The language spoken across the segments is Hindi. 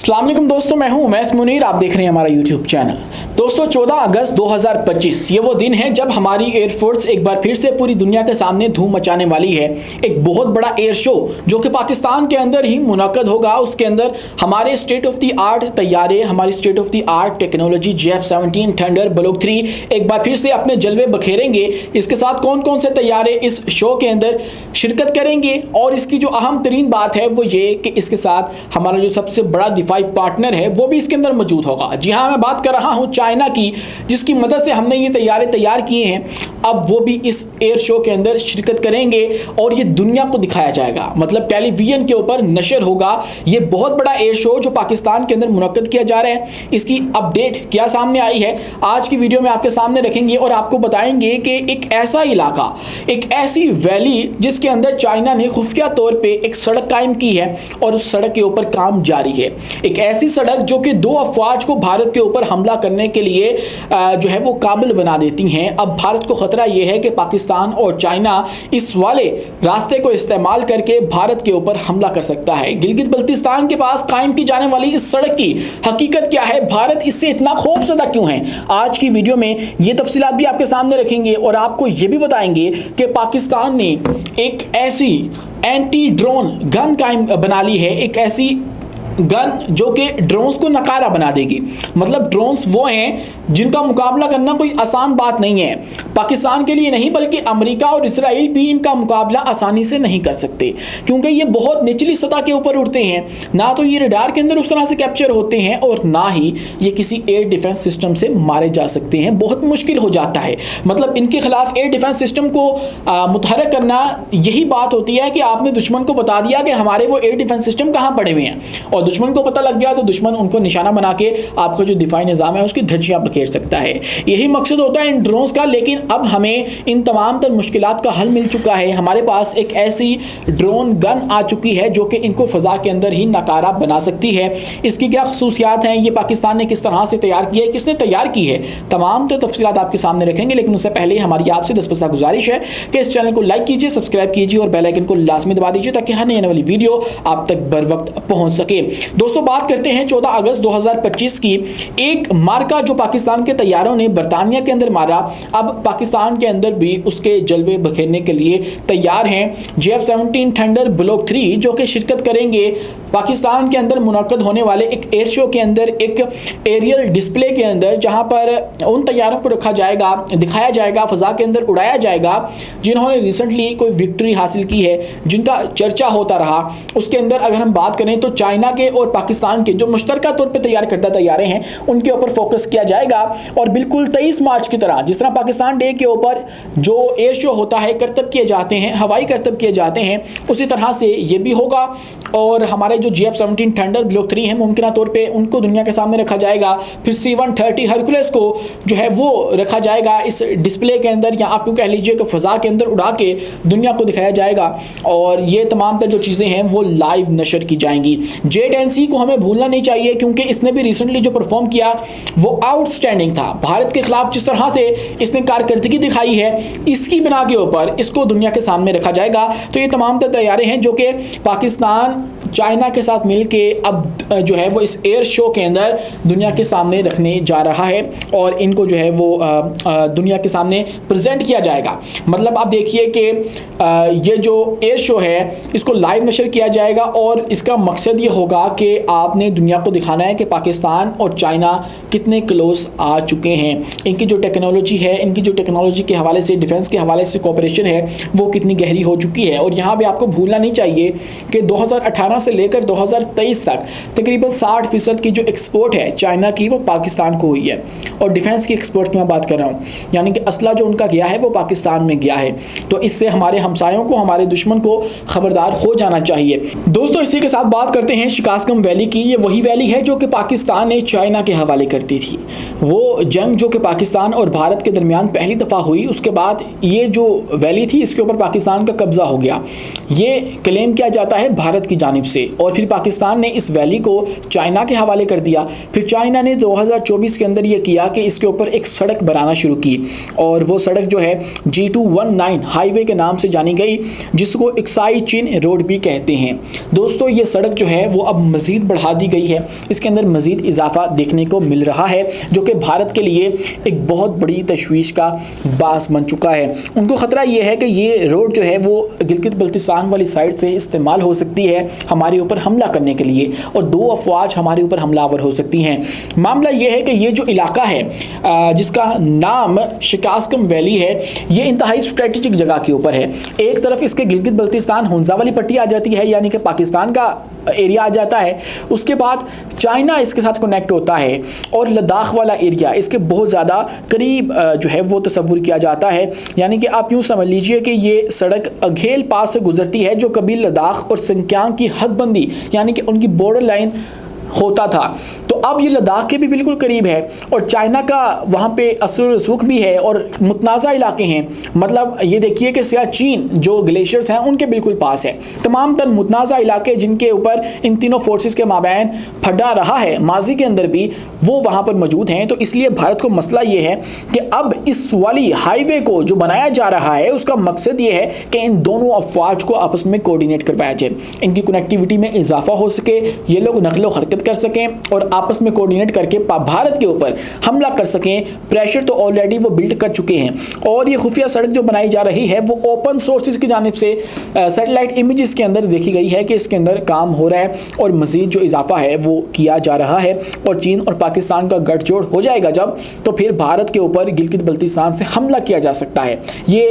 अस्सलाम वालेकुम दोस्तों, मैं हूं उमैस मुनीर। आप देख रहे हैं हमारा यूट्यूब चैनल। दोस्तों 14 अगस्त 2025 ये वो दिन है जब हमारी एयरफोर्स एक बार फिर से पूरी दुनिया के सामने धूम मचाने वाली है। एक बहुत बड़ा एयर शो जो कि पाकिस्तान के अंदर ही मुनक्कद होगा। उसके अंदर हमारे स्टेट ऑफ द आर्ट तैयारे, हमारी state of the art technology JF-17 thunder block 3 एक बार फिर से अपने जलवे बखेरेंगे। इसके साथ कौन कौन से तैयारे इस शो के अंदर शिरकत करेंगे और इसकी जो अहम तरीन बात है वो ये कि इसके साथ हमारा जो सबसे बड़ा दिफाई पार्टनर है वो भी इसके अंदर मौजूद होगा। जी हाँ, मैं बात कर रहा हूँ चाइना की, जिसकी मदद से हमने ये तैयारे तैयार किए हैं। अब वो भी इस एयर शो के अंदर शिरकत करेंगे और ये दुनिया को दिखाया जाएगा, मतलब टेलीविजन के ऊपर नशर होगा। ये बहुत बड़ा एयर शो जो पाकिस्तान के अंदर मुनक्कद किया जा रहा है, इसकी अपडेट क्या सामने आई है आज की वीडियो में आपके सामने रखेंगे और आपको बताएंगे कि एक ऐसा इलाका, एक ऐसी वैली जिसके अंदर चाइना ने खुफिया तौर पे एक सड़क कायम की है और उस सड़क के ऊपर काम जारी है। एक ऐसी सड़क जो कि दो अफवाज को भारत के ऊपर हमला करने के लिए जो है वो काबिल बना देती हैं। अब भारत को खतरा यह है कि पाकिस्तान और चाइना इस वाले रास्ते को इस्तेमाल करके भारत के ऊपर हमला कर सकता है। गिलगित बल्तिस्तान के पास कायम की जाने वाली इस सड़क की हकीकत क्या है, भारत इससे इतना खौफजदा क्यों है, आज की वीडियो में ये तफसीलात भी आपके सामने रखेंगे और आपको ये भी बताएंगे कि पाकिस्तान ने एक ऐसी एंटी ड्रोन गन कायम बना ली है, एक ऐसी गन जो कि ड्रोन्स को नकारा बना देगी। मतलब ड्रोन्स वो हैं जिनका मुकाबला करना कोई आसान बात नहीं है। पाकिस्तान के लिए नहीं बल्कि अमेरिका और इसराइल भी इनका मुकाबला आसानी से नहीं कर सकते, क्योंकि ये बहुत निचली सतह के ऊपर उड़ते हैं। ना तो ये रडार के अंदर उस तरह से कैप्चर होते हैं और ना ही ये किसी एयर डिफेंस सिस्टम से मारे जा सकते हैं। बहुत मुश्किल हो जाता है। मतलब इनके खिलाफ एयर डिफेंस सिस्टम को मुतहरक करना यही बात होती है कि आपने दुश्मन को बता दिया कि हमारे वो एयर डिफेंस सिस्टम कहाँ पड़े हुए हैं, और दुश्मन को पता लग गया तो दुश्मन उनको निशाना बना के आपका जो दिफाई निज़ाम है उसकी धज्जियां बखेर सकता है। यही मकसद होता है इन ड्रोन्स का। लेकिन अब हमें इन तमाम तर मुश्किलात का हल मिल चुका है। हमारे पास एक ऐसी ड्रोन गन आ चुकी है जो कि इनको फ़ज़ा के अंदर ही नकारा बना सकती है। इसकी क्या खसूसियात हैं, ये पाकिस्तान ने किस तरह से तैयार की है, किसने तैयार की है, तमाम तो तफसीलात आपके सामने रखेंगे। लेकिन उससे पहले हमारी आपसे 10 गुजारिश है कि इस चैनल को लाइक कीजिए, सब्सक्राइब कीजिए और बेल आइकन को लाजमी दबा दीजिए ताकि हर आने वाली वीडियो आप तक बर वक्त पहुंच सके। दोस्तों बात करते हैं 14 अगस्त 2025 की। एक मार्का जो पाकिस्तान के तैयारों ने बरतानिया के अंदर मारा, अब पाकिस्तान के अंदर भी उसके जलवे बखेरने के लिए तैयार हैं। JF-17 थंडर ब्लॉक 3 जो कि शिरकत करेंगे पाकिस्तान के अंदर मुनक्कद होने वाले एक एयर शो के अंदर, एक एरियल डिस्प्ले के अंदर, जहां पर उन तैयारों को रखा जाएगा, दिखाया जाएगा, फ़ज़ा के अंदर उड़ाया जाएगा जिन्होंने रिसेंटली कोई विक्ट्री हासिल की है, जिनका चर्चा होता रहा। उसके अंदर अगर हम बात करें तो चाइना के और पाकिस्तान के जो मुश्तरका तौर पे तैयार करदा तैयारे हैं उनके ऊपर फोकस किया जाएगा। और बिल्कुल 23 मार्च की तरह, जिस तरह पाकिस्तान डे के ऊपर जो एयर शो होता है, करतब किए जाते हैं, हवाई करतब किए जाते हैं, उसी तरह से ये भी होगा। और हमारे जो JF-17 थंडर ब्लॉक 3 है, मुमकिन तौर पे उनको दुनिया के सामने रखा जाएगा। फिर C-130 हरकुलस को जो है वो रखा जाएगा इस डिस्प्ले के अंदर, या आप यूँ कह लीजिए कि फ़ज़ा के अंदर उड़ा के दुनिया को दिखाया जाएगा। और ये तमाम तर जो चीज़ें हैं वो लाइव नशर की जाएंगी। J-10C को हमें भूलना नहीं चाहिए, क्योंकि इसने भी रिसेंटली जो परफॉर्म किया वो आउटस्टैंडिंग था। भारत के खिलाफ जिस तरह से इसने कारकर्दगी दिखाई है, इसकी बिना के ऊपर इसको दुनिया के सामने रखा जाएगा। तो ये तमाम तर तैयारे हैं जो कि पाकिस्तान चाइना के साथ मिलके अब जो है वो इस एयर शो के अंदर दुनिया के सामने रखने जा रहा है और इनको जो है वो दुनिया के सामने प्रेजेंट किया जाएगा। मतलब आप देखिए कि ये जो एयर शो है इसको लाइव नशर किया जाएगा और इसका मकसद ये होगा कि आपने दुनिया को दिखाना है कि पाकिस्तान और चाइना कितने क्लोज आ चुके हैं। इनकी जो टेक्नोलॉजी है, इनकी जो टेक्नोलॉजी के हवाले से, डिफेंस के हवाले से कोऑपरेशन है वो कितनी गहरी हो चुकी है। और यहाँ पे आपको भूलना नहीं चाहिए कि 2018 से लेकर 2023 तक तकरीबन 60% की जो एक्सपोर्ट है चाइना की वो पाकिस्तान को हुई है। और डिफेंस की एक्सपोर्ट की मैं बात कर रहा हूँ, यानी कि असला जो उनका गया है वो पाकिस्तान में गया है। तो इससे हमारे हमसायों को, हमारे दुश्मन को खबरदार हो जाना चाहिए। दोस्तों इसी के साथ बात करते हैं शिकासगम वैली की। ये वही वैली है जो कि पाकिस्तान ने चाइना के हवाले करती थी। वो जंग जो कि पाकिस्तान और भारत के दरमियान पहली दफ़ा हुई, उसके बाद ये जो वैली थी इसके ऊपर पाकिस्तान का कब्जा हो गया। ये क्लेम किया जाता है भारत की जानिब से, और फिर पाकिस्तान ने इस वैली को चाइना के हवाले कर दिया। फिर चाइना ने 2024 के अंदर ये किया कि इसके ऊपर एक सड़क बनाना शुरू की, और वो सड़क जो है G219 हाईवे के नाम से जानी गई, जिसको एक्साई चीन रोड भी कहते हैं। दोस्तों ये सड़क जो है वो अब मज़ीद बढ़ा दी गई है, इसके अंदर मज़ीद इजाफा देखने को मिल रहा है, जो कि भारत के लिए एक बहुत बड़ी तशवीश का बास बन चुका है। उनको ख़तरा ये है कि ये रोड जो है वो गिलगित बल्तिस्तान वाली साइड से इस्तेमाल हो सकती है हमारे ऊपर हमला करने के लिए, और दो अफवाज हमारे ऊपर हमलावर हो सकती हैं। मामला ये है कि ये जो इलाका है जिसका नाम शिकास्कम वैली है, ये इंतहाई स्ट्रेटेजिक जगह के ऊपर है। एक तरफ इसके गिलगित बल्तिस्तान हुंजा वाली पट्टी आ जाती है, यानी कि पाकिस्तान का एरिया आ जाता है, उसके बाद चाइना इसके साथ कनेक्ट होता है, और लद्दाख वाला एरिया इसके बहुत ज़्यादा करीब जो है वो तस्वुर किया जाता है। यानी कि आप यूँ समझ लीजिए कि ये सड़क अघेल पास से गुजरती है, जो कभी लद्दाख और सिंकियांग की हदबंदी यानी कि उनकी बॉर्डर लाइन होता था, तो अब ये लद्दाख के भी बिल्कुल करीब है, और चाइना का वहाँ पे असर रसूख भी है, और मुतनाज़ा इलाके हैं। मतलब ये देखिए कि सियाचिन जो ग्लेशियर्स हैं उनके बिल्कुल पास है। तमाम तर मुतनाज़ा इलाके जिनके ऊपर इन तीनों फोर्सेस के माबैन फटा रहा है माजी के अंदर भी, वो वहाँ पर मौजूद हैं। तो इसलिए भारत को मसला ये है कि अब इस वाली हाईवे को जो बनाया जा रहा है उसका मकसद ये है कि इन दोनों अफवाज को आपस में कोऑर्डिनेट करवाया जाए, इनकी कनेक्टिविटी में इजाफा हो सके, ये लोग नकलो हरकत कर सकें और आपस में कोऑर्डिनेट करके भारत के ऊपर हमला कर सकें। प्रेशर तो ऑलरेडी वो बिल्ड कर चुके हैं, और ये खुफिया सड़क जो बनाई जा रही है वो ओपन सोर्सेज की जानिब से सैटेलाइट इमेजेस के अंदर देखी गई है कि इसके अंदर काम हो रहा है, और मज़ीद जो इजाफा है वो किया जा रहा है। और चीन और पाकिस्तान का गठजोड़ हो जाएगा जब, तो फिर भारत के ऊपर गिलगित बल्तिस्तान से हमला किया जा सकता है। ये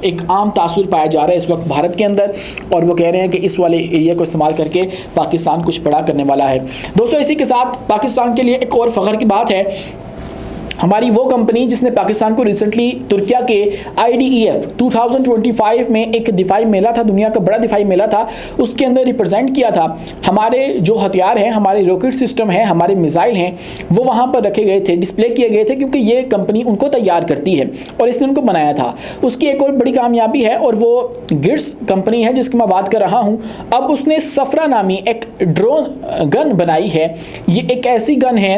एक आम तासुर पाया जा रहा है इस वक्त भारत के अंदर, और वो कह रहे हैं कि इस वाले एरिया को इस्तेमाल करके पाकिस्तान कुछ बड़ा करने वाला है। दोस्तों इसी के साथ पाकिस्तान के लिए एक और फ़ख्र की बात है, हमारी वो कंपनी जिसने पाकिस्तान को रिसेंटली तुर्किया के IDEF 2025 में एक दिफाई मेला था, दुनिया का बड़ा दिफाई मेला था, उसके अंदर रिप्रेजेंट किया था। हमारे जो हथियार हैं, हमारे रॉकेट सिस्टम हैं, हमारे मिसाइल हैं, वो वहाँ पर रखे गए थे, डिस्प्ले किए गए थे, क्योंकि ये कंपनी उनको तैयार करती है और इसने उनको बनाया था। उसकी एक और बड़ी कामयाबी है, और वो गिट्स कंपनी है जिसकी मैं बात कर रहा हूँ। अब उसने सफरा नामी एक ड्रोन गन बनाई है। ये एक ऐसी गन है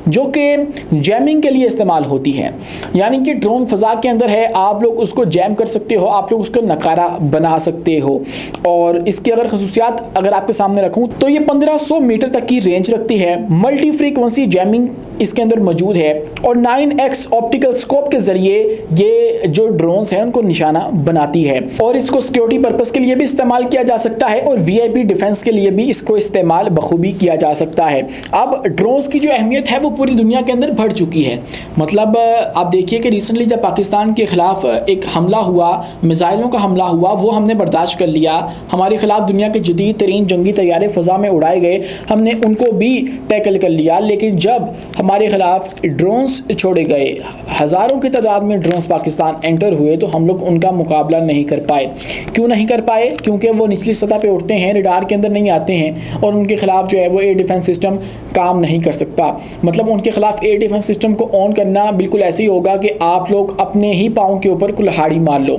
जो कि जैमिंग के लिए इस्तेमाल होती है, यानी कि ड्रोन फ़ज़ा के अंदर है, आप लोग उसको जैम कर सकते हो, आप लोग उसको नकारा बना सकते हो। और इसकी अगर खसूसियात अगर आपके सामने रखूं तो ये 1500 मीटर तक की रेंज रखती है, मल्टी फ्रीक्वेंसी जैमिंग इसके अंदर मौजूद है, और 9x ऑप्टिकल स्कोप के ज़रिए ये जो ड्रोन्स हैं उनको निशाना बनाती है, और इसको सिक्योरिटी पर्पज़ के लिए भी इस्तेमाल किया जा सकता है, और VIP डिफेंस के लिए भी इसको इस्तेमाल बखूबी किया जा सकता है। अब ड्रोन्स की जो अहमियत है वो पूरी दुनिया के अंदर बढ़ चुकी है। मतलब आप देखिए कि रिसेंटली जब पाकिस्तान के ख़िलाफ़ एक हमला हुआ, मिसाइलों का हमला हुआ, वो हमने बर्दाश्त कर लिया। हमारे ख़िलाफ़ दुनिया के जदीद तरीन जंगी तैयारे फ़ज़ा में उड़ाए गए, हमने उनको भी टैकल कर लिया। लेकिन जब हमारे ख़िलाफ़ ड्रोन्स छोड़े गए, हज़ारों की तादाद में ड्रोन्स पाकिस्तान एंटर हुए, तो हम लोग उनका मुकाबला नहीं कर पाए। क्यों नहीं कर पाए? क्योंकि वो निचली सतह पे उड़ते हैं, रडार के अंदर नहीं आते हैं, और उनके ख़िलाफ़ जो है वो एयर डिफेंस सिस्टम काम नहीं कर सकता। मतलब उनके ख़िलाफ़ एयर डिफेंस सिस्टम को ऑन करना बिल्कुल ऐसे ही होगा कि आप लोग अपने ही पाँव के ऊपर कुल्हाड़ी मार लो।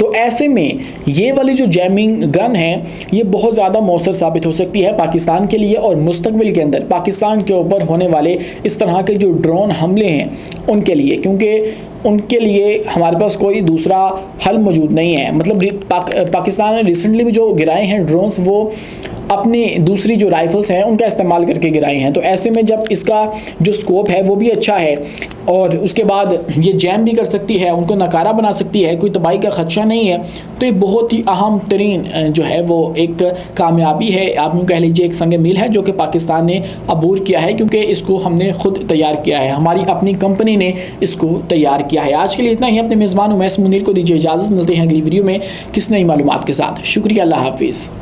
तो ऐसे में ये वाली जो जैमिंग गन है ये बहुत ज़्यादा मौसर साबित हो सकती है पाकिस्तान के लिए, और मुस्तकबिल के अंदर पाकिस्तान के ऊपर होने वाले इस तरह के जो ड्रोन हमले हैं उनके लिए, क्योंकि उनके लिए हमारे पास कोई दूसरा हल मौजूद नहीं है। मतलब पाकिस्तान ने रिसेंटली भी जो गिराए हैं ड्रोन्स, वो अपनी दूसरी जो राइफ़ल्स हैं उनका इस्तेमाल करके गिराए हैं। तो ऐसे में जब इसका जो स्कोप है वो भी अच्छा है, और उसके बाद ये जैम भी कर सकती है, उनको नकारा बना सकती है, कोई तबाही का ख़दशा नहीं है, तो ये बहुत ही अहम तरीन जो है वो एक कामयाबी है, आप यूँ कह लीजिए एक संग मील है जो कि पाकिस्तान ने अबूर किया है, क्योंकि इसको हमने खुद तैयार किया है, हमारी अपनी कंपनी ने इसको तैयार किया है। आज के लिए इतना ही। अपने मेज़बान उमैस मुनीर को दीजिए इजाज़त, मिलते हैं अगली वीडियो में किस नई मालूमात के साथ। शुक्रिया, अल्लाह हाफिज़।